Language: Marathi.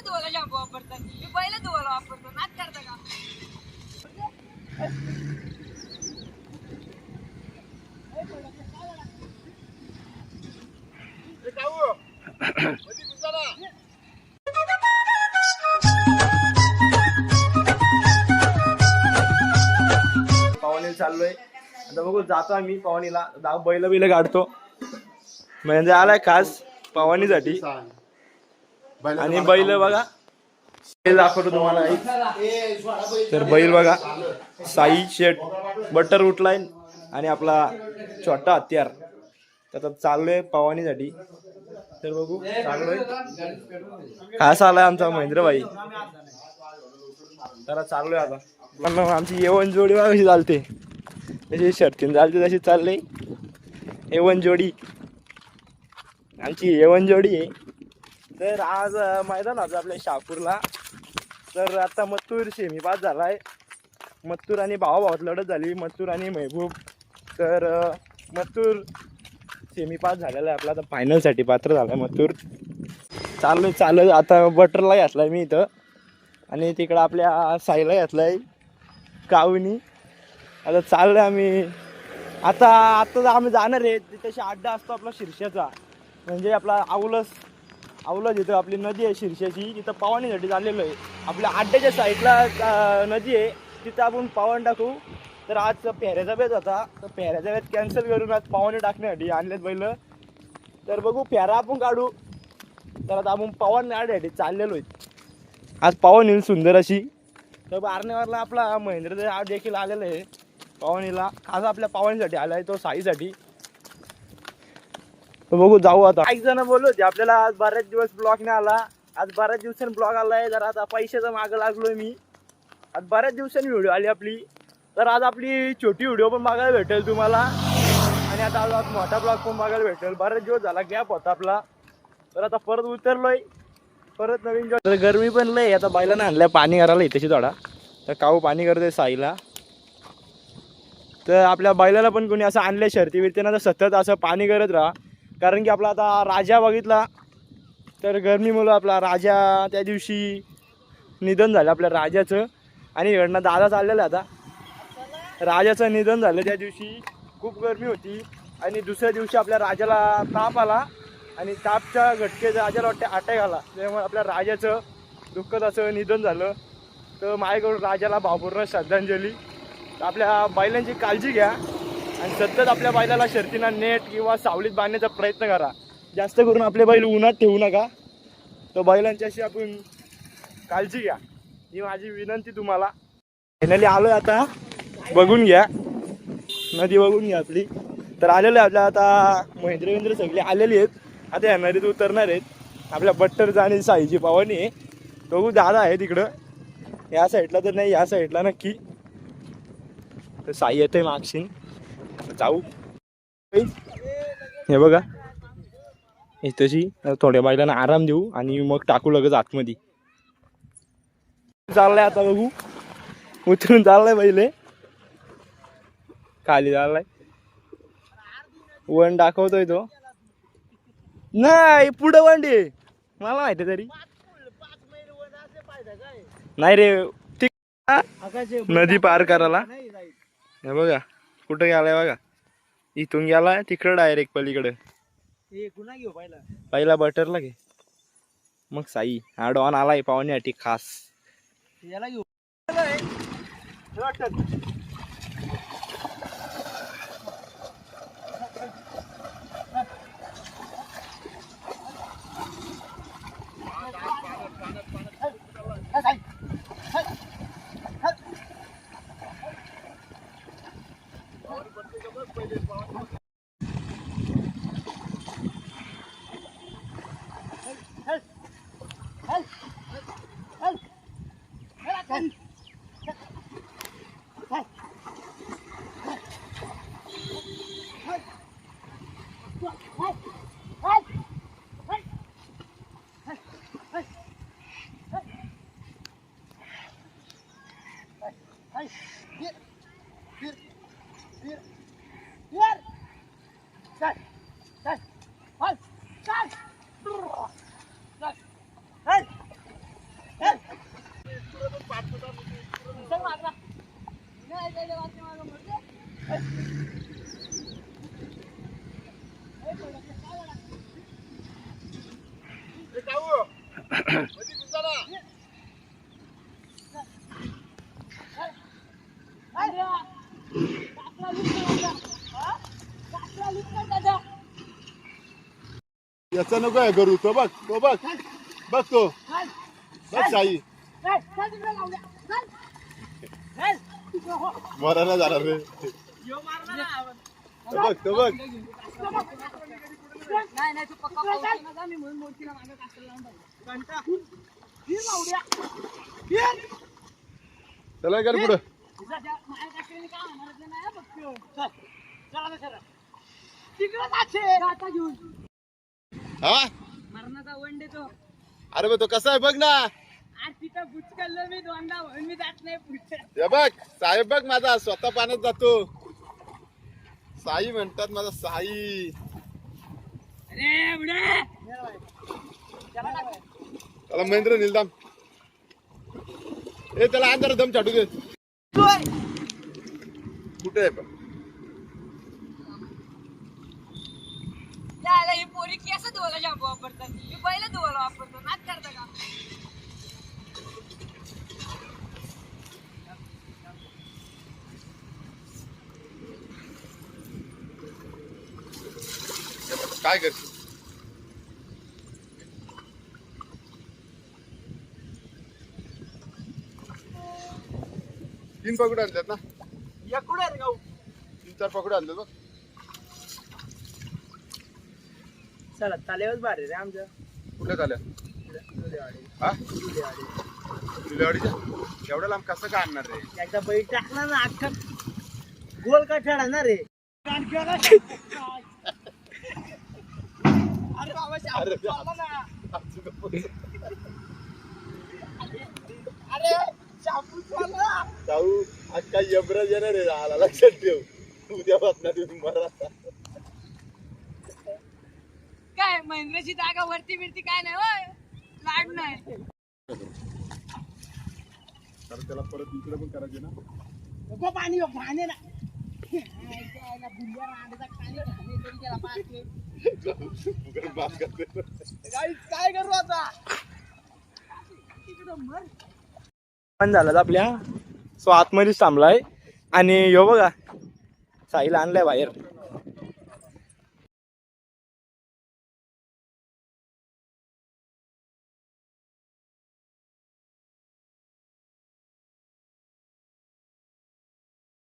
धुवायला शॅम्पू वापरतात, मी बैल धुवायला वापरतो. नाच करता का? पवनीला चाललोय आता, बघू जातो आम्ही पवनीला. बैल काढतो म्हणजे आलाय खास पवनीसाठी. आणि बैल बघा, बैल दाखवतो तुम्हाला. तर बैल बघा, साई शेट बटर उठलाय आणि आपला छोटा हत्यार. तर चाललोय पवानीसाठी. तर बघू चाललोय, खास आलाय आमचा महेंद्र भाई. तर चाललोय आता. आमची येवन जोडी कशी चालते, तशी शर्तीन चालते तशी चालले. येवन जोडी, आमची येवन जोडी आहे. तर आज मैदान होतं आपल्या शहापूरला. तर आता मत्तूर सेमी पास झालाय. मत्तूर आणि भावाभावात लढत झाली, मत्तूर आणि महबूब. तर मत्तूर सेमी पास झालेला आहे आपला, आता फायनलसाठी पात्र झालाय मत्तूर. चालू आता बटरला घातलाय मी इथं, आणि तिकडं आपल्या साईला घातलाय कावनी. आता चाललोय आम्ही. आता आम्ही जाणार आहे तिथे अड्डा असतो आपला शिरशाचा, म्हणजे आपला आवलं जिथं आपली नदी आहे शिरशाची, तिथं पवानीसाठी चाललेलो आहे. आपल्या अड्ड्याच्या साईडला नदी आहे, तिथं आपण पावन टाकू. तर आज पेऱ्याचा बेत होता, तर पेऱ्याचा बेत कॅन्सल करून आज पावणे टाकण्यासाठी आणलेत बैल. तर बघू पेरा आपण काढू. तर आता आपण पवन काढण्यासाठी चाललेलो आहे. आज पावन येईल सुंदर अशी. तर बारणेवारला आपला महेंद्र देखील आलेला आहे पावनीला, खास आपल्या पावनीसाठी आला आहे तो, साईसाठी. तर बघू जाऊ आता. एक जण बोललो होते आपल्याला आज बऱ्याच दिवस ब्लॉग नाही आला, आज बऱ्याच दिवसांनी ब्लॉग आलाय. जर आता पैशाचं मागं लागलोय मी. आज बऱ्याच दिवसांनी व्हिडिओ आली आपली. तर आज आपली छोटी व्हिडिओ पण बघायला भेटेल तुम्हाला, आणि आता आज मोठा ब्लॉग पण बघायला भेटेल. बरेच दिवस झाला गॅप होता आपला. तर आता परत उतरलोय, परत नवीन. तर गरमी पण लय, आता बैलांना आणलंय पाणी करायला इथेशी थोडा. तर काऊ पाणी करतोय साईला. तर आपल्या बैलाला पण कोणी असं आणलंय शर्ती बिरतीनं, तर सतत असं पाणी करत राहा. कारण की आपला आता राजा बघितला तर गरमीमुळं आपला राजा त्या दिवशी निधन झालं आपल्या राजाचं. आणि इकडनं दादा चाललेला आता, राजाचं निधन झालं त्या दिवशी. खूप गरमी होती, आणि दुसऱ्या दिवशी आपल्या राजाला ताप आला, आणि तापच्या घटकेचं राजाला वाटते अटॅक आला. त्यामुळे आपल्या राजाचं दुःखद असं निधन झालं. तर माझ्याकडून राजाला भावपूर्ण श्रद्धांजली. आपल्या बैलांची काळजी घ्या, आणि सतत आपल्या बैलाला शर्तीना नेट किंवा सावलीत बांधण्याचा प्रयत्न करा. जास्त करून आपले बैल उन्हात ठेवू नका. तर बैलांची अशी आपण काळजी घ्या, ही माझी विनंती तुम्हाला. फायनली आलोय आता, बघून घ्या नदी, बघून घ्या आपली. तर आलेलो आहे आपल्या आता महेंद्र सगळे आलेली आहेत. आता या नदीत उतरणार आहेत. आपल्या बट्टरचा आणि साईची पावनी आहे. बघू दादा आहे तिकडं या साईडला, तर नाही या साईडला नक्की. तर साई येते मागशीन, जाऊ. हे बघा इथंशी थोड्या बैलांना आराम देऊ, आणि मग टाकू लगेच आतमध्ये. चाललाय आता, बघू उतरून चाललाय पहिले, खाली चाललाय. वन दाखवतोय तो, नाही पुढं वंडे मला माहिती तरी नाही रे. नदी पार करायला हे बघा कुठं गेलाय बघा, इथून गेलाय तिकडं डायरेक्ट पलीकडे. पहिला बटरला घे, मग साई हा डॉन आलाय पाहुण्यासाठी खास. याला घेऊ याचा नको आहे करू. तो बघ बघ तो बघ साई मरायला जाणार रे. तो बघ नाही तू पक्का पावसाळ्यात ना जा, मी म्हणून मोठीला मागं कासला लावून टाकू. चला कर पुढं. माझ्या कासल्याने काय होणार नाही बघ. चला चला तिकडं जाते आता घेऊन हा मरणाचा वन देतो. अरे तो कसा आहे बघ ना. आज तिथं बुचकलं मी दोनदा म्हणून मी जात नाही पुढे. हे बघ साहेब बघ माझा स्वतः पाण्यात जातो. साई म्हणतात माझा साई. अरे बुडे त्याला महेंद्र निलदाम त्याला अंधार दम छाटू दे. कुठे आहे पण त्याला ही पोरी केस धुवायला शॅम्पू वापरतात. मी पहिलं धुवायला वापरतो. नाच करता का? काय करते. तीन पकडे आणतात ना. या कुठे रे गाऊ 3-4 पकडे आणले बघ. चला चालेवच भारी रे आमच्या कुठे झाल्या हा तुझ्यावाडीच्या एवढ्या लांब कसं काय आणणार रे. एकदा बैल टाकला ना अख्खा गोल का ठेडा ना रे. अरे बाबा अरे अरे शापू चालला. जाऊ आज काही यमराज येणार रे. आला लक्षात ठेव. उद्या वाचणार तुम्ही मरा. काय महेंद्रची जागा वरती बिरती काय नाही होय. लाड नाही. तर त्याला परत इकडे पण करायचे ना. नको पाणी पाणी ना काय करू आता. पण झालं आपल्या सो आतमध्येच थांबलाय आणि यो बघा साईला आणलाय बाहेर.